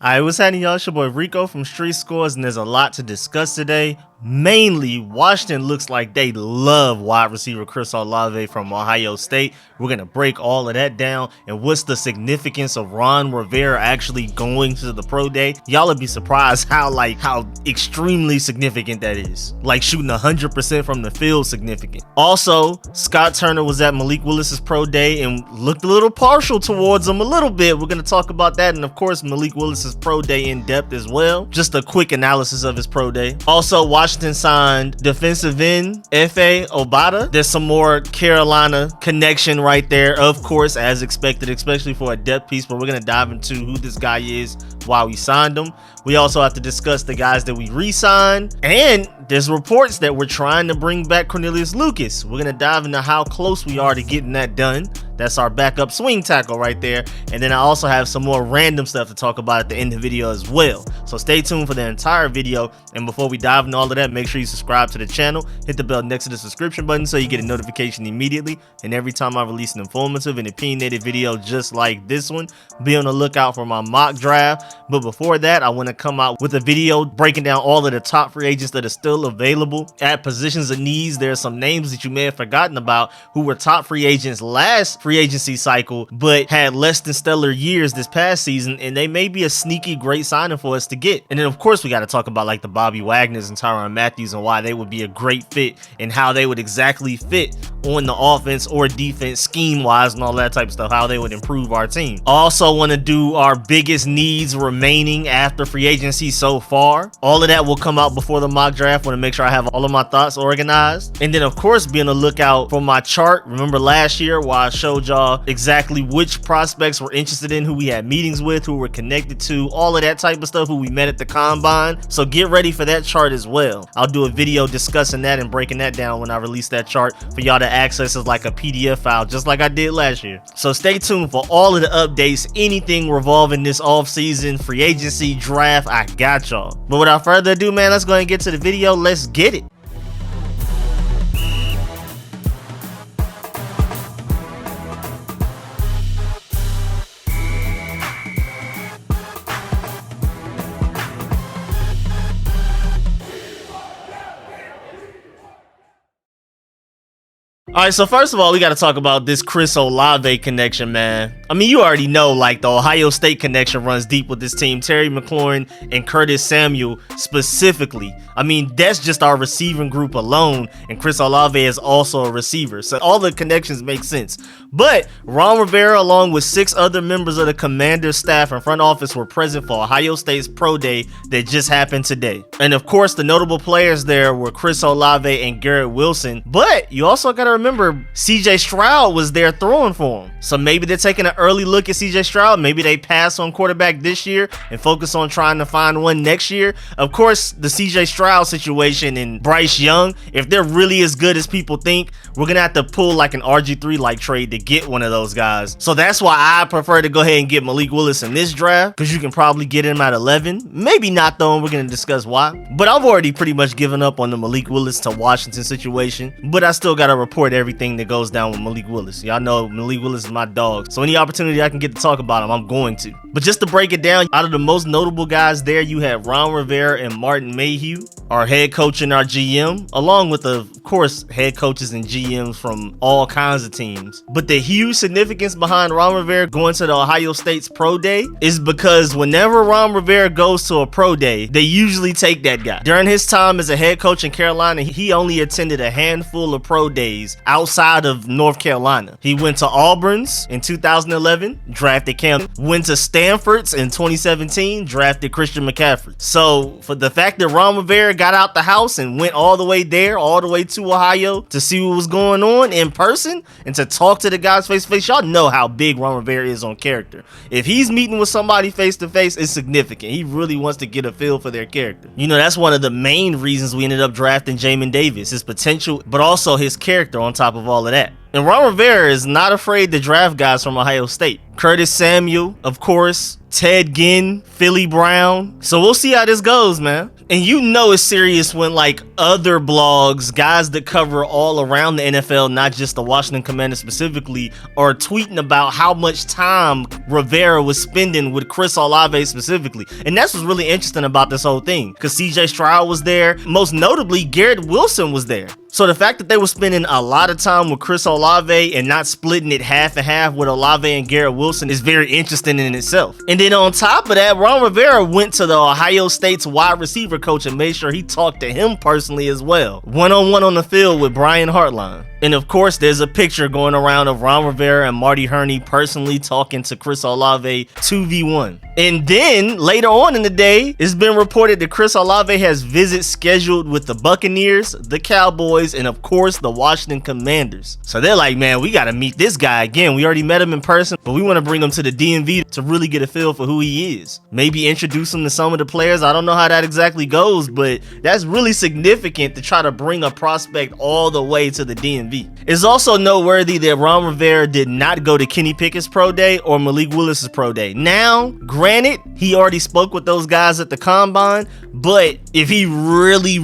Alright, what's happening, y'all? It's your boy Rico from Street Scores, and there's a lot to discuss today. Mainly, Washington looks like they love wide receiver Chris Olave from Ohio State. We're going to break all of that down, and what's the significance of Ron Rivera actually going to the pro day. Y'all would be surprised how extremely significant that is. Like shooting 100% from the field significant. Also, Scott Turner was at Malik Willis's pro day and looked a little partial towards him a little bit. We're going to talk about that, and of course, Malik Willis's pro day in depth as well. Just a quick analysis of his pro day. Also, Washington signed defensive end FA Obada. There's some more Carolina connection right there, of course, as expected, especially for a depth piece, but we're going to dive into who this guy is, why we signed him. We also have to discuss the guys that we re-signed, and there's reports that we're trying to bring back Cornelius Lucas. We're going to dive into how close we are to getting that done. That's our backup swing tackle right there. And then I also have some more random stuff to talk about at the end of the video as well. So stay tuned for the entire video. And before we dive into all of that, make sure you subscribe to the channel. Hit the bell next to the subscription button so you get a notification immediately. And every time I release an informative and opinionated video just like this one, be on the lookout for my mock draft. But before that, I want to come out with a video breaking down all of the top free agents that are still available at positions of needs. There are some names that you may have forgotten about who were top free agents last free agency cycle, but had less than stellar years this past season, and they may be a sneaky great signing for us to get. And then of course we got to talk about like the Bobby Wagners and Tyrann Matthews and why they would be a great fit and how they would exactly fit on the offense or defense scheme wise and all that type of stuff, how they would improve our team. Also want to do our biggest needs remaining after free agency so far. All of that will come out before the mock draft. Want to make sure I have all of my thoughts organized, and then of course be on the lookout for my chart. Remember last year where I showed y'all exactly which prospects we're interested in, who we had meetings with, who we're connected to, all of that type of stuff, who we met at the combine. So get ready for that chart as well. I'll do a video discussing that and breaking that down when I release that chart for y'all to access as like a PDF file, just like I did last year. So stay tuned for all of the updates, anything revolving this offseason, free agency, draft. I got y'all. But without further ado, man, let's go ahead and get to the video. Let's get it. All right, so first of all, we got to talk about this Chris Olave connection, man. I mean, you already know, like, the Ohio State connection runs deep with this team. Terry McLaurin and Curtis Samuel specifically. I mean, that's just our receiving group alone, and Chris Olave is also a receiver. So all the connections make sense. But Ron Rivera, along with 6 other members of the Commander's staff and front office, were present for Ohio State's pro day that just happened today. And of course, the notable players there were Chris Olave and Garrett Wilson. But you also got to remember, CJ Stroud was there throwing for him. So maybe they're taking an early look at CJ Stroud. Maybe they pass on quarterback this year and focus on trying to find one next year. Of course, the CJ Stroud situation and Bryce Young, if they're really as good as people think, we're going to have to pull like an RG3 like trade to get one of those guys. So that's why I prefer to go ahead and get Malik Willis in this draft, because you can probably get him at 11. Maybe not though, and we're going to discuss why. But I've already pretty much given up on the Malik Willis to Washington situation, but I still got to report everything that goes down with Malik Willis. Y'all know Malik Willis is my dog, so any opportunity I can get to talk about him, I'm going to. But just to break it down, out of the most notable guys there, you have Ron Rivera and Martin Mayhew, our head coach and our GM, along with, of course, head coaches and GMs from all kinds of teams. But the huge significance behind Ron Rivera going to the Ohio State's pro day is because whenever Ron Rivera goes to a pro day, they usually take that guy. During his time as a head coach in Carolina, he only attended a handful of pro days outside of North Carolina. He went to Auburn's in 2011, drafted Cam. Went to Stanford's in 2017, drafted Christian McCaffrey. So for the fact that Ron Rivera got out the house and went all the way there, all the way to Ohio to see what was going on in person and to talk to the guys face to face, y'all know how big Ron Rivera is on character. If he's meeting with somebody face to face, it's significant. He really wants to get a feel for their character. You know, that's one of the main reasons we ended up drafting Jamin Davis, his potential, but also his character on top of all of that. And Ron Rivera is not afraid to draft guys from Ohio State. Curtis Samuel, of course, Ted Ginn, Philly Brown. So we'll see how this goes, man. And you know it's serious when like other blogs, guys that cover all around the NFL, not just the Washington Commanders specifically, are tweeting about how much time Rivera was spending with Chris Olave specifically. And that's what's really interesting about this whole thing, because CJ Stroud was there. Most notably, Garrett Wilson was there. So the fact that they were spending a lot of time with Chris Olave and not splitting it half and half with Olave and Garrett Wilson is very interesting in itself. And then on top of that, Ron Rivera went to the Ohio State's wide receiver coach and made sure he talked to him personally as well, one-on-one on the field with Brian Hartline. And of course, there's a picture going around of Ron Rivera and Marty Hurney personally talking to Chris Olave 2v1. And then later on in the day, it's been reported that Chris Olave has visits scheduled with the Buccaneers, the Cowboys, and of course the Washington Commanders. So they're like, man, we got to meet this guy again. We already met him in person, but we want to bring him to the DMV to really get a feel for who he is. Maybe introduce him to some of the players. I don't know how that exactly goes, but that's really significant to try to bring a prospect all the way to the DMV. It's also noteworthy that Ron Rivera did not go to Kenny Pickett's pro day or Malik Willis's pro day. Now, granted, he already spoke with those guys at the combine, but if he really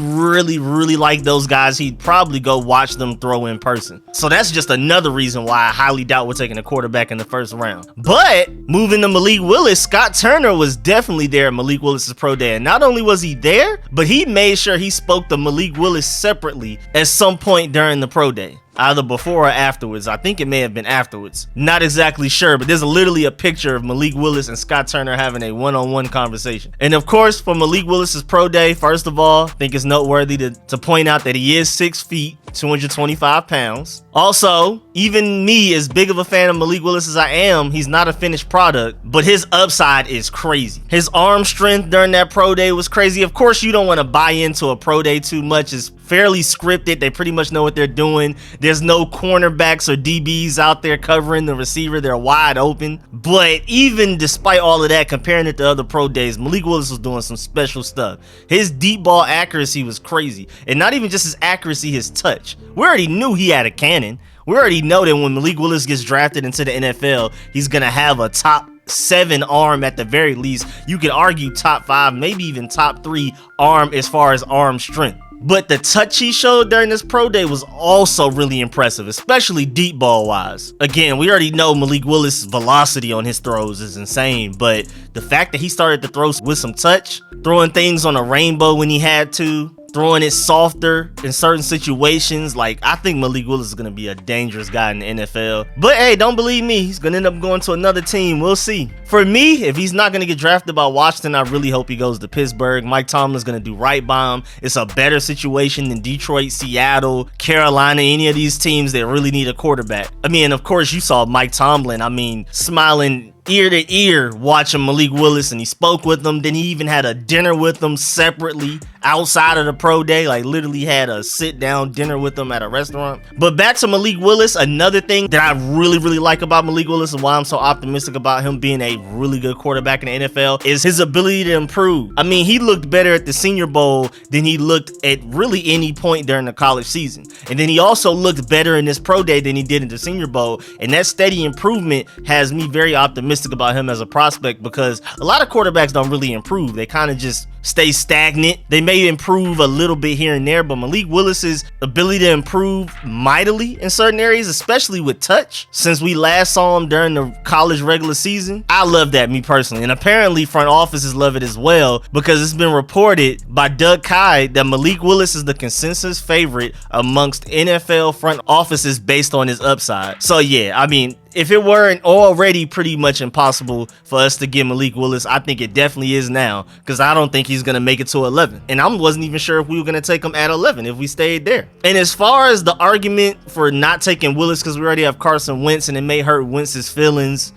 liked those guys, he'd probably go watch them throw in person. So that's just another reason why I highly doubt we're taking a quarterback in the first round. But moving to Malik Willis, Scott Turner was definitely there at Malik Willis's pro day. And not only was he there, but he made sure he spoke to Malik Willis separately at some point during the pro day. Either before or afterwards. I think it may have been afterwards. Not exactly sure, but there's literally a picture of Malik Willis and Scott Turner having a one-on-one conversation. And of course, for Malik Willis's pro day, first of all, I think it's noteworthy to point out that he is 6 feet, 225 pounds. Also, even me, as big of a fan of Malik Willis as I am, he's not a finished product, but his upside is crazy. His arm strength during that pro day was crazy. Of course, you don't want to buy into a pro day too much. It's fairly scripted. They pretty much know what they're doing. There's no cornerbacks or DBs out there covering the receiver. They're wide open. But even despite all of that, comparing it to other pro days, Malik Willis was doing some special stuff. His deep ball accuracy was crazy. And not even just his accuracy, his touch. We already knew he had a cannon. We already know that when Malik Willis gets drafted into the NFL, he's going to have a top 7 arm at the very least. You could argue top 5, maybe even top 3 arm as far as arm strength. But the touch he showed during this pro day was also really impressive, especially deep ball wise. Again, we already know Malik Willis' velocity on his throws is insane, but the fact that he started to throw with some touch, throwing things on a rainbow when he had to, throwing it softer in certain situations, like, I think Malik Willis is going to be a dangerous guy in the NFL. But hey, don't believe me, he's going to end up going to another team. We'll see. For me, if he's not going to get drafted by Washington, I really hope he goes to Pittsburgh. Mike Tomlin's going to do right by him. It's a better situation than Detroit, Seattle, Carolina, any of these teams that really need a quarterback. I mean, of course, you saw Mike Tomlin, smiling ear to ear watching Malik Willis, and he spoke with him. Then he even had a dinner with him separately outside of the pro day, like literally had a sit down dinner with him at a restaurant. But back to Malik Willis, another thing that I really like about Malik Willis and why I'm so optimistic about him being a really good quarterback in the NFL is his ability to improve. I mean, he looked better at the Senior Bowl than he looked at really any point during the college season. And then he also looked better in this pro day than he did in the Senior Bowl. And that steady improvement has me very optimistic about him as a prospect, because a lot of quarterbacks don't really improve. They kind of just stay stagnant. They may improve a little bit here and there, but Malik Willis's ability to improve mightily in certain areas, especially with touch, since we last saw him during the college regular season. I love that, me personally, and apparently front offices love it as well, because it's been reported by Doug Kai that Malik Willis is the consensus favorite amongst NFL front offices based on his upside. So yeah, I mean, if it weren't already pretty much impossible for us to get Malik Willis, I think it definitely is now, because I don't think he's going to make it to 11. And I wasn't even sure if we were going to take him at 11 if we stayed there. And as far as the argument for not taking Willis, because we already have Carson Wentz and it may hurt Wentz's feelings.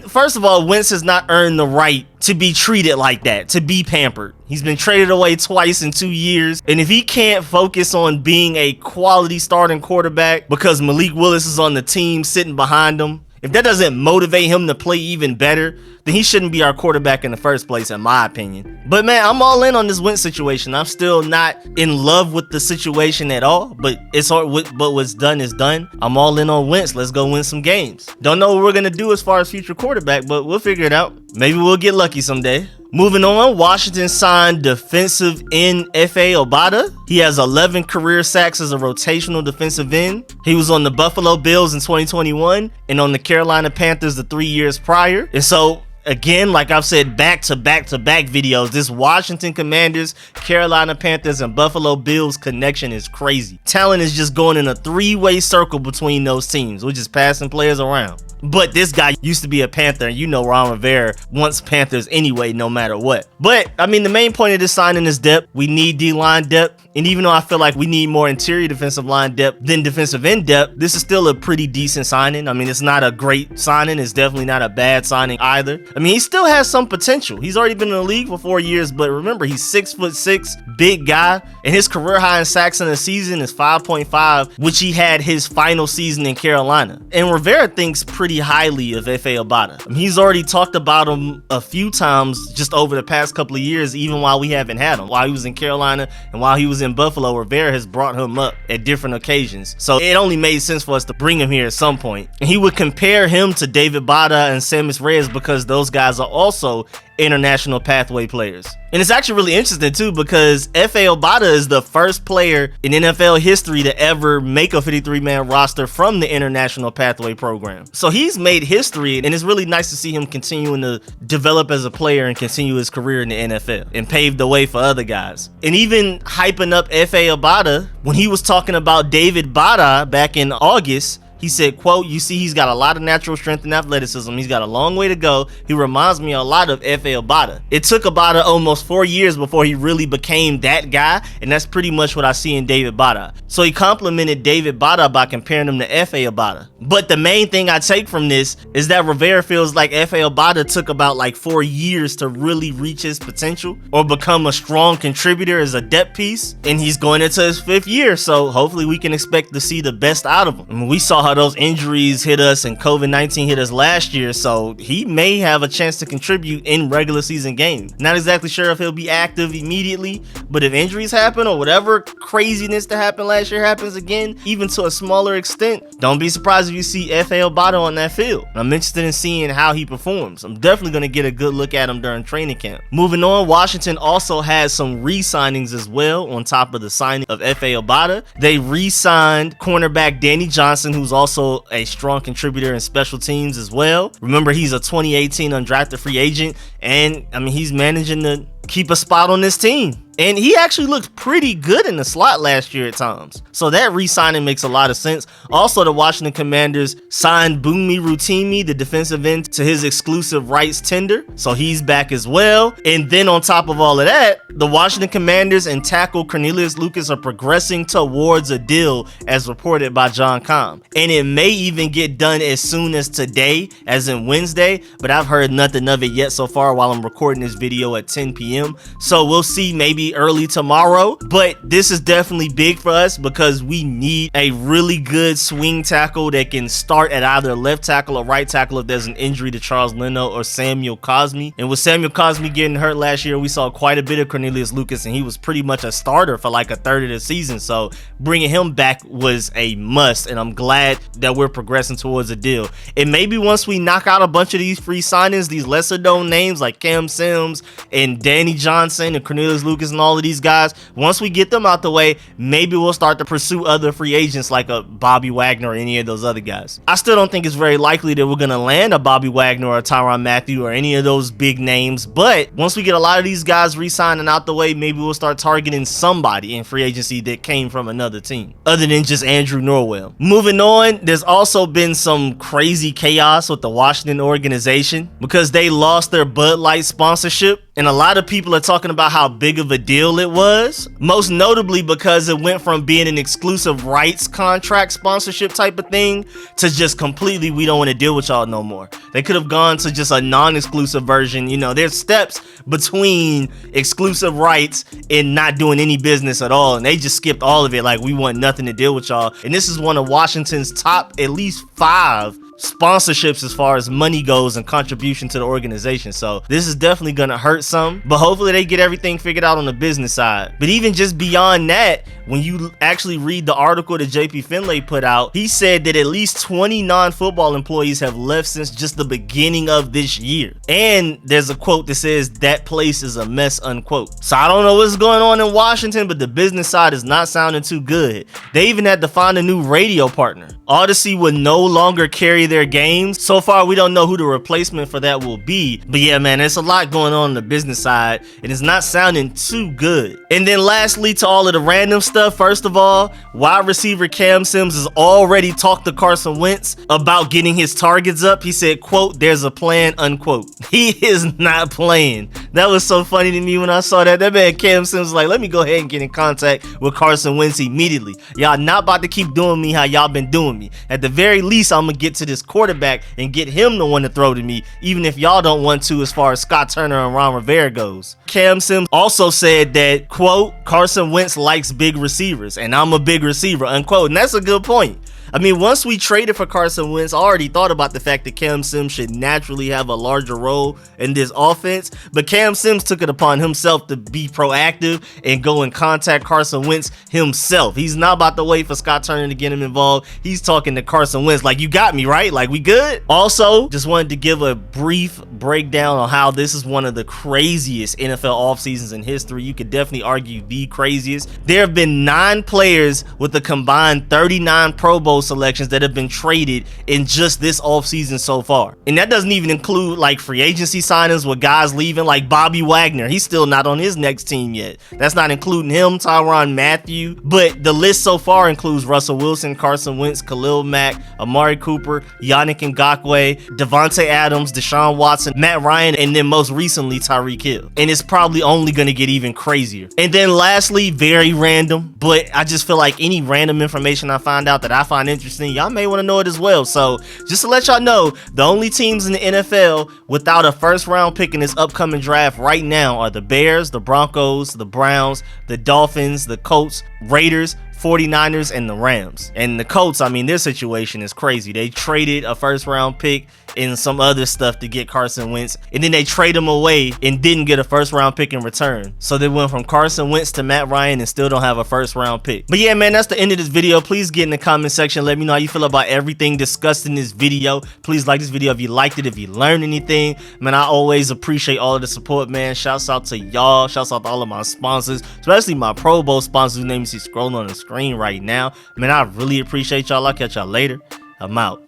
First of all, Wentz has not earned the right to be treated like that, to be pampered. He's been traded away twice in 2 years. And if he can't focus on being a quality starting quarterback because Malik Willis is on the team sitting behind him, if that doesn't motivate him to play even better, then he shouldn't be our quarterback in the first place, in my opinion. But man, I'm all in on this Wentz situation. I'm still not in love with the situation at all, but it's hard. But what's done is done. I'm all in on Wentz. Let's go win some games. Don't know what we're gonna do as far as future quarterback, but we'll figure it out. Maybe we'll get lucky someday. Moving on, Washington signed defensive end FA Obada. He has 11 career sacks as a rotational defensive end. He was on the Buffalo Bills in 2021 and on the Carolina Panthers the 3 years prior. And so, again, like I've said back to back videos, this Washington Commanders, Carolina Panthers, and Buffalo Bills connection is crazy. Talent is just going in a three-way circle between those teams. We're just passing players around. But this guy used to be a Panther, and you know Ron Rivera wants Panthers anyway, no matter what. But, I mean, the main point of this signing is depth. We need D-line depth. And even though I feel like we need more interior defensive line depth than defensive end depth, this is still a pretty decent signing. I mean, it's not a great signing. It's definitely not a bad signing either. I mean, he still has some potential. He's already been in the league for 4 years, but remember, he's 6'6", big guy, and his career high in sacks in a season is 5.5, which he had his final season in Carolina. And Rivera thinks pretty highly of F.A. Obada. I mean, he's already talked about him a few times just over the past couple of years, even while we haven't had him. While he was in Carolina and while he was in Buffalo, Rivera has brought him up at different occasions. So it only made sense for us to bring him here at some point. And he would compare him to David Bada and Samus Reyes because those guys are also international pathway players. And it's actually really interesting too, because F.A. Obada is the first player in NFL history to ever make a 53-man roster from the international pathway program. So he's made history, and it's really nice to see him continuing to develop as a player and continue his career in the NFL and pave the way for other guys. And even hyping up F.A. Obada, when he was talking about David Bada back in August, he said, quote, "You see, he's got a lot of natural strength and athleticism. He's got a long way to go. He reminds me a lot of F.A. Obada." It took Obada almost 4 years before he really became that guy, and that's pretty much what I see in David Bada. So he complimented David Bada by comparing him to F.A. Obada. But the main thing I take from this is that Rivera feels like F.A. Obada took about like 4 years to really reach his potential or become a strong contributor as a depth piece, and he's going into his 5th year, so hopefully we can expect to see the best out of him. I mean, we saw how those injuries hit us and COVID-19 hit us last year, so he may have a chance to contribute in regular season games. Not exactly sure if he'll be active immediately, but if injuries happen or whatever craziness that happened last year happens again, even to a smaller extent, don't be surprised if you see F.A. Obada on that field. I'm interested in seeing how he performs. I'm definitely going to get a good look at him during training camp. Moving on, Washington also has some re-signings as well on top of the signing of F.A. Obada. They re-signed cornerback Danny Johnson, who's also a strong contributor in special teams as well. Remember, he's a 2018 undrafted free agent, and I mean, he's managing to keep a spot on this team. And he actually looked pretty good in the slot last year at times. So that re-signing makes a lot of sense. Also, the Washington Commanders signed Bunmi Rutimi, the defensive end, to his exclusive rights tender. So he's back as well. And then on top of all of that, the Washington Commanders and tackle Cornelius Lucas are progressing towards a deal, as reported by John Com. And it may even get done as soon as today, as in Wednesday, but I've heard nothing of it yet so far while I'm recording this video at 10 p.m. So we'll see maybe early tomorrow, but this is definitely big for us because we need a really good swing tackle that can start at either left tackle or right tackle if there's an injury to Charles Leno or Samuel Cosmi. And with Samuel Cosmi getting hurt last year, we saw quite a bit of Cornelius Lucas, and he was pretty much a starter for like a third of the season. So bringing him back was a must, and I'm glad that we're progressing towards a deal. And maybe once we knock out a bunch of these free signings, these lesser known names like Cam Sims and Danny Johnson and Cornelius Lucas and all of these guys, once we get them out the way, maybe we'll start to pursue other free agents like a Bobby Wagner or any of those other guys. I still don't think it's very likely that we're going to land a Bobby Wagner or a Tyrann Mathieu or any of those big names, but once we get a lot of these guys re-signing out the way, maybe we'll start targeting somebody in free agency that came from another team other than just Andrew Norwell. Moving on, there's also been some crazy chaos with the Washington organization because they lost their Bud Light sponsorship. And a lot of people are talking about how big of a deal it was, most notably because it went from being an exclusive rights contract sponsorship type of thing to just completely, we don't want to deal with y'all no more. They could have gone to just a non-exclusive version. You know, there's steps between exclusive rights and not doing any business at all. And they just skipped all of it. Like, we want nothing to deal with y'all. And this is one of Washington's top at least 5 sponsorships as far as money goes and contribution to the organization. So this is definitely gonna hurt some, but hopefully they get everything figured out on the business side. But even just beyond that, when you actually read the article that JP Finlay put out, he said that at least 20 non-football employees have left since just the beginning of this year. And there's a quote that says that place is a mess, unquote. So I don't know what's going on in Washington, but the business side is not sounding too good. They even had to find a new radio partner. Odyssey would no longer carry their games. So far, we don't know who the replacement for that will be. But yeah, man, there's a lot going on the business side, and it's not sounding too good. And then lastly, to all of the random stuff, first of all, wide receiver Cam Sims has already talked to Carson Wentz about getting his targets up. He said, quote, there's a plan, unquote. He is not playing. That was so funny to me when I saw that. That man Cam Sims was like, let me go ahead and get in contact with Carson Wentz immediately. Y'all not about to keep doing me how y'all been doing me. At the very least, I'm gonna get to this quarterback and get him the one to throw to me, even if y'all don't want to as far as Scott Turner and Ron Rivera goes. Cam Sims also said that, quote, Carson Wentz likes big receivers, and I'm a big receiver, unquote. And that's a good point. I mean, once we traded for Carson Wentz, I already thought about the fact that Cam Sims should naturally have a larger role in this offense, but Cam Sims took it upon himself to be proactive and go and contact Carson Wentz himself. He's not about to wait for Scott Turner to get him involved. He's talking to Carson Wentz like, you got me, right? Like, we good? Also, just wanted to give a brief breakdown on how this is one of the craziest NFL offseasons in history. You could definitely argue the craziest. There have been 9 players with a combined 39 Pro Bowl selections that have been traded in just this offseason so far. And that doesn't even include like free agency signings with guys leaving, like Bobby Wagner. He's still not on his next team yet. That's not including him, Tyrann Mathieu. But the list so far includes Russell Wilson, Carson Wentz, Khalil Mack, Amari Cooper, Yannick Ngakoue, Devontae Adams, Deshaun Watson, Matt Ryan, and then most recently Tyreek Hill. And it's probably only going to get even crazier. And then lastly, very random, but I just feel like any random information I find out that I find interesting, y'all may want to know it as well. So just to let y'all know, the only teams in the NFL without a first round pick in this upcoming draft right now are the Bears, the Broncos, the Browns, the Dolphins, the Colts, Raiders, 49ers, and the Rams. And the Colts, I mean, their situation is crazy. They traded a first round pick and some other stuff to get Carson Wentz, and then they trade him away and didn't get a first round pick in return. So they went from Carson Wentz to Matt Ryan and still don't have a first round pick. But yeah, man, that's the end of this video. Please get in the comment section, let me know how you feel about everything discussed in this video. Please like this video if you liked it, if you learned anything. Man, I always appreciate all of the support, man. Shouts out to y'all, shouts out to all of my sponsors, especially my Pro Bowl sponsors whose names you see scrolling on the screen right now. Man, I really appreciate y'all. I'll catch y'all later. I'm out.